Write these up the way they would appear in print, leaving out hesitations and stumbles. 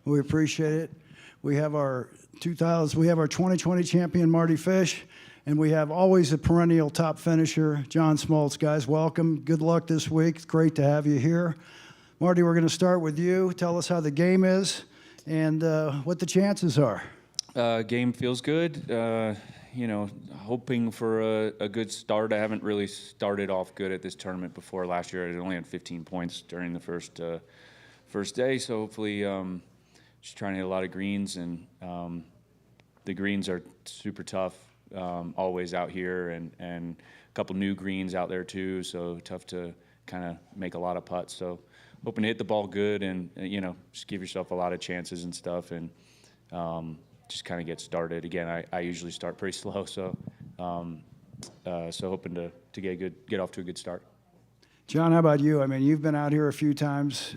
We appreciate it. We have our 2020 champion, Mardy Fish, and we have always a perennial top finisher, John Smoltz. Guys, welcome. Good luck this week. It's great to have you here. Mardy, we're going to start with you. Tell us how the game is and what the chances are. Game feels good. Hoping for a good start. I haven't really started off good at this tournament before. Last year, I only had 15 points during the first day, so hopefully just trying to hit a lot of greens, and the greens are super tough always out here, and a couple new greens out there too, so tough to kind of make a lot of putts. So hoping to hit the ball good and just give yourself a lot of chances and stuff, and just kind of get started. Again, I usually start pretty slow, so hoping to get off to a good start. John, how about you? I mean, you've been out here a few times.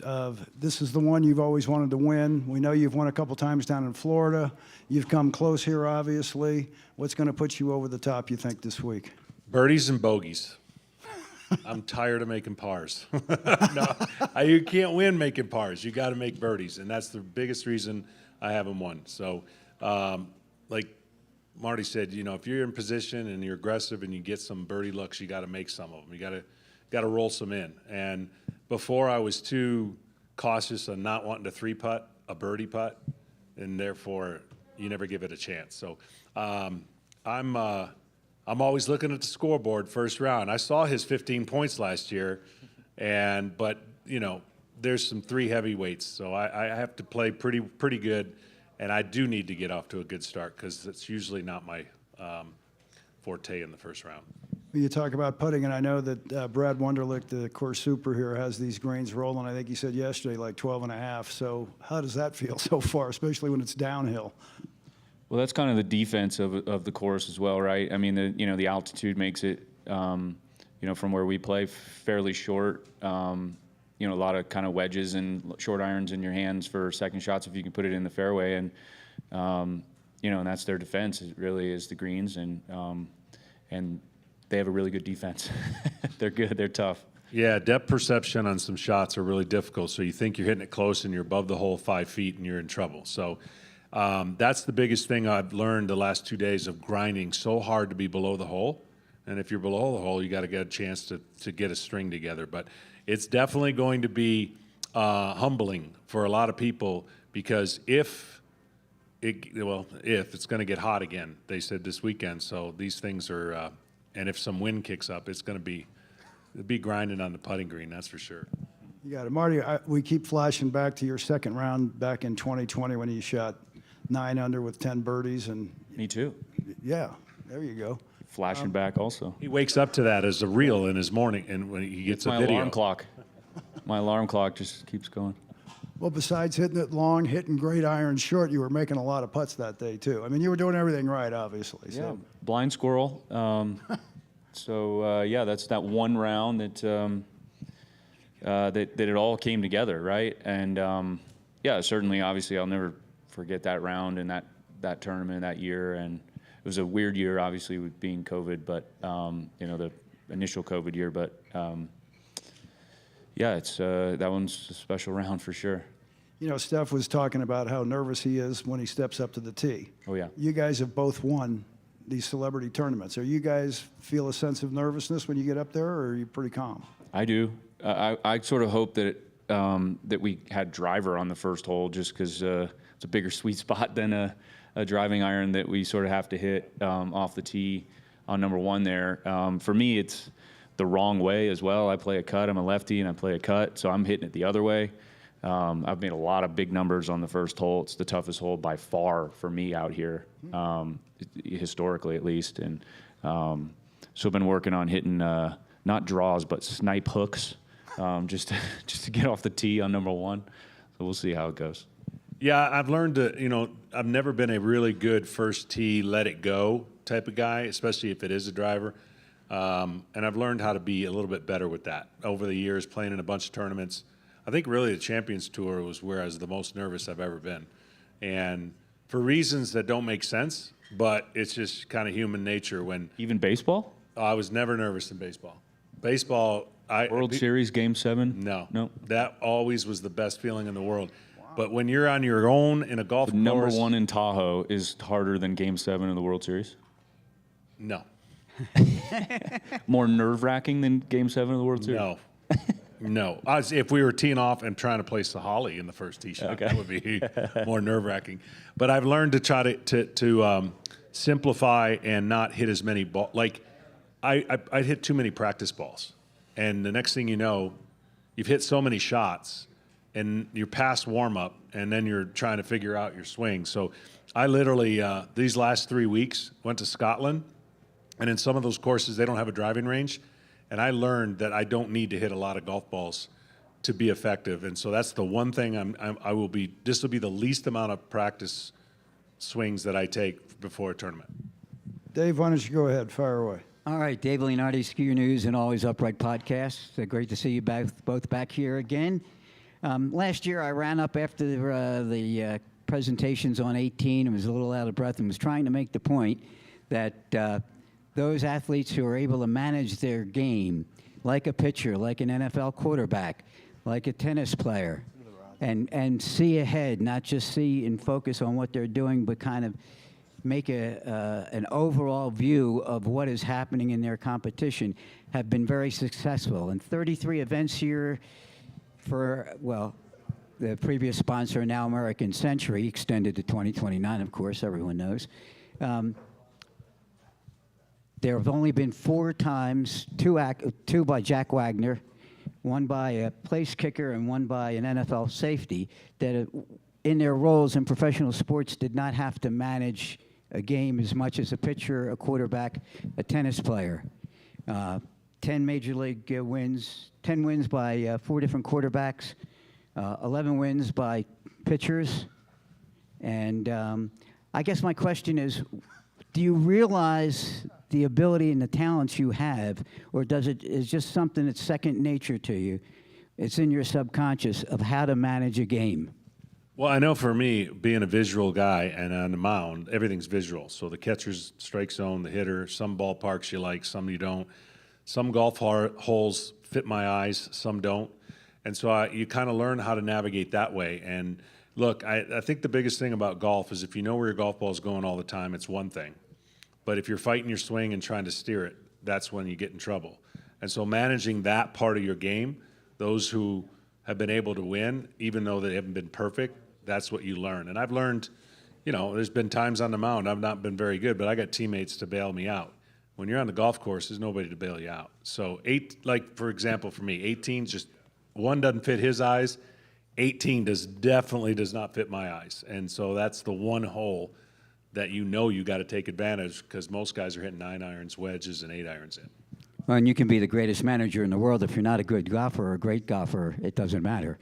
This is the one you've always wanted to win. We know you've won a couple times down in Florida. You've come close here, obviously. What's going to put you over the top, you think, this week? Birdies and bogeys. I'm tired of making pars. No, you can't win making pars. You got to make birdies, and that's the biggest reason I haven't won. So, like Marty said, if you're in position and you're aggressive and you get some birdie looks, you got to make some of them. You got to roll some in. And before I was too cautious on not wanting to three-putt a birdie putt, and therefore you never give it a chance. So I'm always looking at the scoreboard first round. I saw his 15 points last year, but there's some three heavyweights, so I have to play pretty good, and I do need to get off to a good start because it's usually not my forte in the first round. You talk about putting, and I know that Brad Wunderlich, the course super here, has these greens rolling. I think he said yesterday like 12 and a half. So how does that feel so far, especially when it's downhill? Well, that's kind of the defense of the course as well, right? I mean, the altitude makes it, from where we play, fairly short. A lot of kind of wedges and short irons in your hands for second shots if you can put it in the fairway, and and that's their defense. It really is the greens, and they have a really good defense. They're good. They're tough. Yeah, depth perception on some shots are really difficult. So you think you're hitting it close and you're above the hole 5 feet and you're in trouble. So that's the biggest thing I've learned the last 2 days of grinding so hard to be below the hole. And if you're below the hole, you got to get a chance to get a string together. But it's definitely going to be humbling for a lot of people because if it's going to get hot again, they said this weekend. So these things are. And if some wind kicks up, it's going to be grinding on the putting green, that's for sure. You got it. Marty, we keep flashing back to your second round back in 2020 when you shot 9 under with 10 birdies. And Me too. Yeah, there you go. Flashing back also. He wakes up to that as a reel in his morning, and when he gets a video. My alarm clock. My alarm clock just keeps going. Well, besides hitting it long, hitting great irons short, you were making a lot of putts that day, too. I mean, you were doing everything right, obviously. Yeah, blind squirrel. That's that one round that it all came together, right? And, certainly, obviously, I'll never forget that round and that tournament that year. And it was a weird year, obviously, with being COVID, but, the initial COVID year. But, that one's a special round for sure. Steph was talking about how nervous he is when he steps up to the tee. Oh, yeah. You guys have both won these celebrity tournaments. Are you guys feel a sense of nervousness when you get up there, or are you pretty calm? I do. I sort of hope that that we had driver on the first hole just because it's a bigger sweet spot than a driving iron that we sort of have to hit off the tee on number one there. For me, it's the wrong way as well. I play a cut. I'm a lefty, and I play a cut, so I'm hitting it the other way. I've made a lot of big numbers on the first hole. It's the toughest hole by far for me out here, historically at least. And so I've been working on hitting not draws but snipe hooks, just to get off the tee on number one. So we'll see how it goes. Yeah, I've learned to, I've never been a really good first tee, let it go type of guy, especially if it is a driver. And I've learned how to be a little bit better with that over the years, playing in a bunch of tournaments. I think really the Champions Tour was where I was the most nervous I've ever been. And for reasons that don't make sense, but it's just kind of human nature when... Even baseball? I was never nervous in baseball. Baseball... World Series Game 7? No. No. That always was the best feeling in the world. Wow. But when you're on your own in a golf Number course, one in Tahoe is harder than Game 7 of the World Series? no, More nerve-wracking than Game 7 of the World Series? no. No, if we were teeing off and trying to place the holly in the first tee shot, that would be more nerve-wracking. But I've learned to try to simplify and not hit as many balls. Like I hit too many practice balls, and the next thing you know, you've hit so many shots, and you're past warm-up, and then you're trying to figure out your swing. So I literally these last 3 weeks went to Scotland, and in some of those courses they don't have a driving range. And I learned that I don't need to hit a lot of golf balls to be effective. And so that's the one thing this will be the least amount of practice swings that I take before a tournament. Dave, why don't you go ahead, fire away. All right, Dave Leonardi, Ski News and Always Upright Podcast. Great to see you both back here again. Last year I ran up after the presentations on 18 and was a little out of breath and was trying to make the point that those athletes who are able to manage their game, like a pitcher, like an NFL quarterback, like a tennis player, and see ahead, not just see and focus on what they're doing, but kind of make an overall view of what is happening in their competition, have been very successful. And 33 events here for, well, the previous sponsor, now American Century, extended to 2029, of course, everyone knows. There have only been 4 times, two by Jack Wagner, one by a place kicker and one by an NFL safety, that in their roles in professional sports did not have to manage a game as much as a pitcher, a quarterback, a tennis player. 10 major league wins, 10 wins by 4 different quarterbacks, 11 wins by pitchers. And I guess my question is, do you realize the ability and the talents you have, or is just something that's second nature to you? It's in your subconscious of how to manage a game. Well, I know for me, being a visual guy and on the mound, everything's visual. So the catcher's strike zone, the hitter, some ballparks you like, some you don't. Some golf holes fit my eyes, some don't. And so you kind of learn how to navigate that way. And look, I think the biggest thing about golf is if you know where your golf ball is going all the time, it's one thing. But if you're fighting your swing and trying to steer it, that's when you get in trouble. And so managing that part of your game, those who have been able to win, even though they haven't been perfect, that's what you learn. And I've learned, there's been times on the mound I've not been very good, but I got teammates to bail me out. When you're on the golf course, there's nobody to bail you out. So for example, for me, 18 just one doesn't fit his eyes. 18 definitely does not fit my eyes. And so that's the one hole that you got to take advantage, because most guys are hitting 9 irons, wedges, and 8 irons in. Well, and you can be the greatest manager in the world. If you're not a good golfer or a great golfer, it doesn't matter.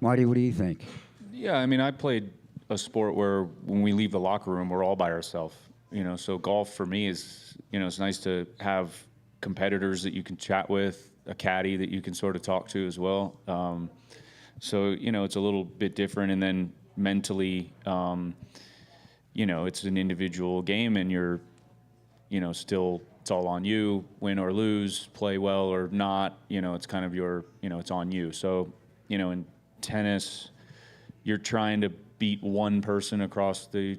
Marty, what do you think? Yeah, I mean, I played a sport where when we leave the locker room, we're all by ourselves. So golf for me is, it's nice to have competitors that you can chat with, a caddy that you can sort of talk to as well. So, it's a little bit different. And then mentally, it's an individual game, and you're, still, it's all on you, win or lose, play well or not, it's kind of it's on you. So, in tennis, you're trying to beat one person across the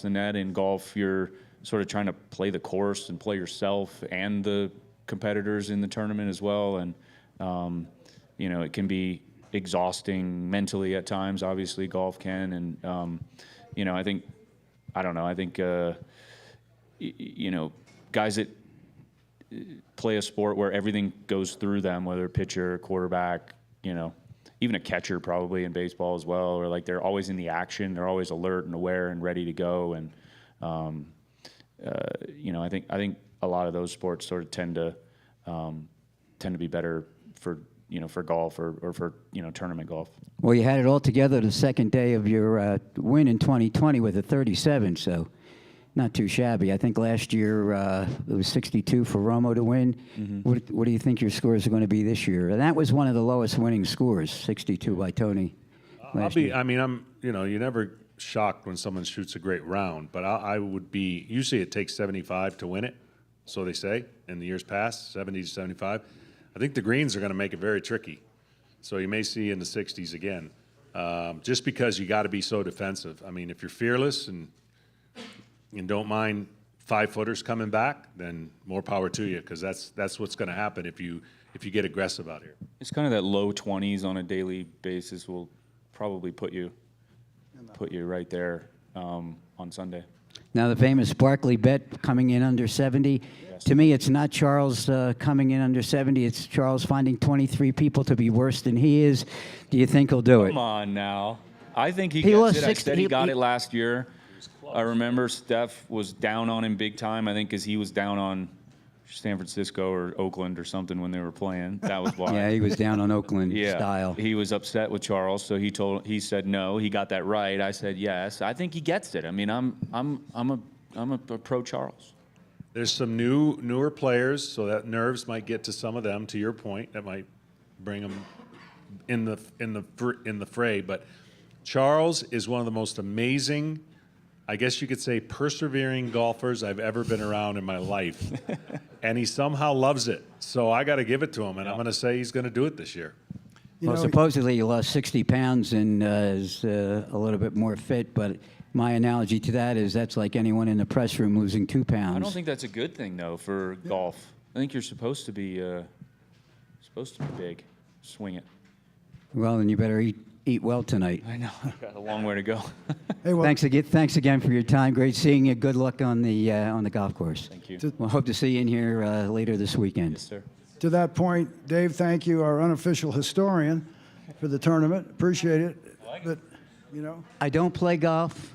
net. In golf, you're sort of trying to play the course and play yourself and the competitors in the tournament as well. And, it can be exhausting mentally at times, obviously golf can. And, I think, guys that play a sport where everything goes through them, whether pitcher, quarterback, even a catcher probably in baseball as well, or like they're always in the action, they're always alert and aware and ready to go. And, I think a lot of those sports sort of tend to be better for golf or for, tournament golf. Well, you had it all together the second day of your win in 2020 with a 37, so not too shabby. I think last year it was 62 for Romo to win. Mm-hmm. What do you think your scores are going to be this year? And that was one of the lowest winning scores, 62 by Tony. You're never shocked when someone shoots a great round, but I would be, usually it takes 75 to win it, so they say, in the years past, 70 to 75. I think the greens are going to make it very tricky. So you may see in the 60s again. just because you got to be so defensive. I mean, if you're fearless and don't mind 5-footers coming back, then more power to you, because that's what's going to happen if you get aggressive out here. It's kind of that low 20s on a daily basis will probably put you right there on Sunday. Now, the famous Barkley bet coming in under 70. Yes. To me, it's not Charles coming in under 70. It's Charles finding 23 people to be worse than he is. Do you think he'll do it? Come on now. I think he He gets lost it. I 60 said he got he- it last year. I remember Steph was down on him big time, I think, because he was down on San Francisco or Oakland or something when they were playing. That was why. Yeah, he was down on Oakland Yeah, style. he was upset with Charles, so he said no. He got that right. I said yes. I think he gets it. I mean, I'm a pro Charles. There's some newer players, so that nerves might get to some of them. To your point, that might bring them in the fray. But Charles is one of the most amazing, I guess you could say, persevering golfers I've ever been around in my life, and he somehow loves it. So I got to give it to him, and I'm going to say he's going to do it this year. Well, supposedly he lost 60 pounds and is a little bit more fit, but my analogy to that is that's like anyone in the press room losing 2 pounds. I don't think that's a good thing though for golf. I think you're supposed to be big, swing it. Well, then you better eat well tonight. I know. I've got a long way to go. Hey, well, Thanks again for your time. Great seeing you. Good luck on the golf course. Thank you. We'll hope to see you in here later this weekend. Yes, sir. to that point, Dave, thank you, our unofficial historian, for the tournament. Appreciate it. But, you know, I don't play golf.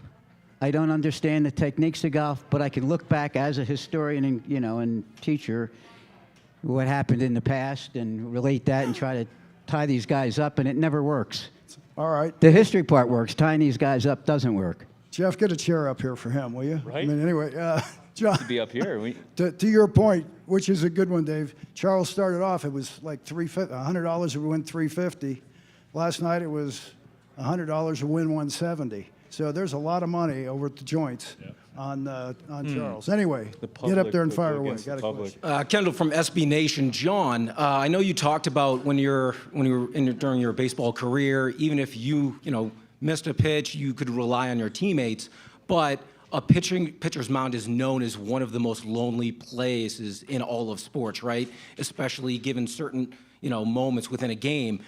I don't understand the techniques of golf, but I can look back as a historian and, and teacher what happened in the past and relate that and try to tie these guys up, and it never works. all right. The history part works. Tying these guys up doesn't work. Jeff, get a chair up here for him, will you? I Right. mean, anyway, John, To be up here, to your point, which is a good one, Dave. Charles started off, it was like $100 to win $350. Last night it was $100 to win $170. So there's a lot of money over at the joints on Charles. Anyway, get up there and fire away. Got a question. Kendall from SB Nation. John, I know you talked about when you were during your baseball career, even if you missed a pitch, you could rely on your teammates. But a pitcher's mound is known as one of the most lonely places in all of sports, right? Especially given certain moments within a game.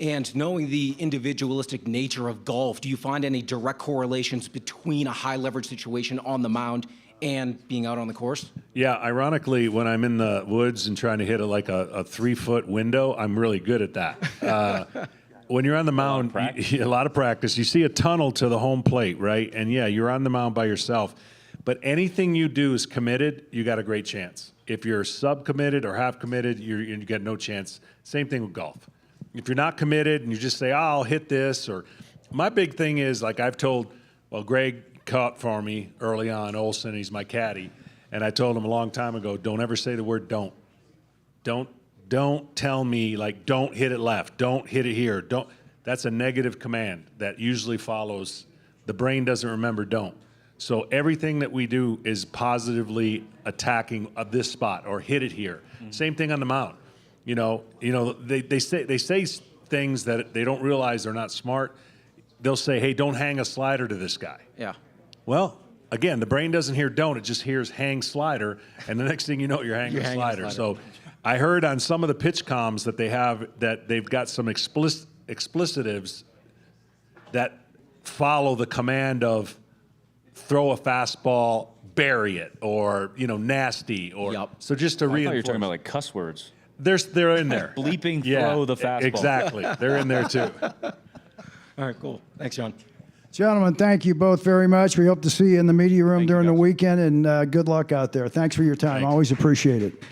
And knowing the individualistic nature of golf, do you find any direct correlations between a high leverage situation on the mound and being out on the course? Yeah, ironically, when I'm in the woods and trying to hit a 3-foot window, I'm really good at that. When you're on the mound, a lot of practice. You see a tunnel to the home plate, right? And yeah, you're on the mound by yourself. But anything you do is committed, you got a great chance. If you're sub-committed or half-committed, you get no chance. Same thing with golf. If you're not committed and you just say, I'll hit this, or my big thing is, like I've told, Greg caught for me early on, Olson, he's my caddy, and I told him a long time ago, don't ever say the word don't. Don't tell me, don't hit it left, don't hit it here, don't. That's a negative command that usually follows. The brain doesn't remember don't. So everything that we do is positively attacking this spot or hit it here. Same thing on the mound. They say things that they don't realize they're not smart. They'll say, hey, don't hang a slider to this guy. Yeah. Well, again, the brain doesn't hear don't, it just hears hang slider, and the next thing you know, you're hanging a slider. So I heard on some of the pitch comms that they have that they've got some explicitives that follow the command of throw a fastball, bury it, or, nasty. Or Yep. So just to I thought you reinforce. were talking about like cuss words. They're in there. Bleeping throw the fastball. Exactly. They're in there too. All right, cool. Thanks, John. Gentlemen, thank you both very much. We hope to see you in the media room Thank you, during the guys. weekend, and good luck out there. Thanks for your time. Thanks. Always appreciate it.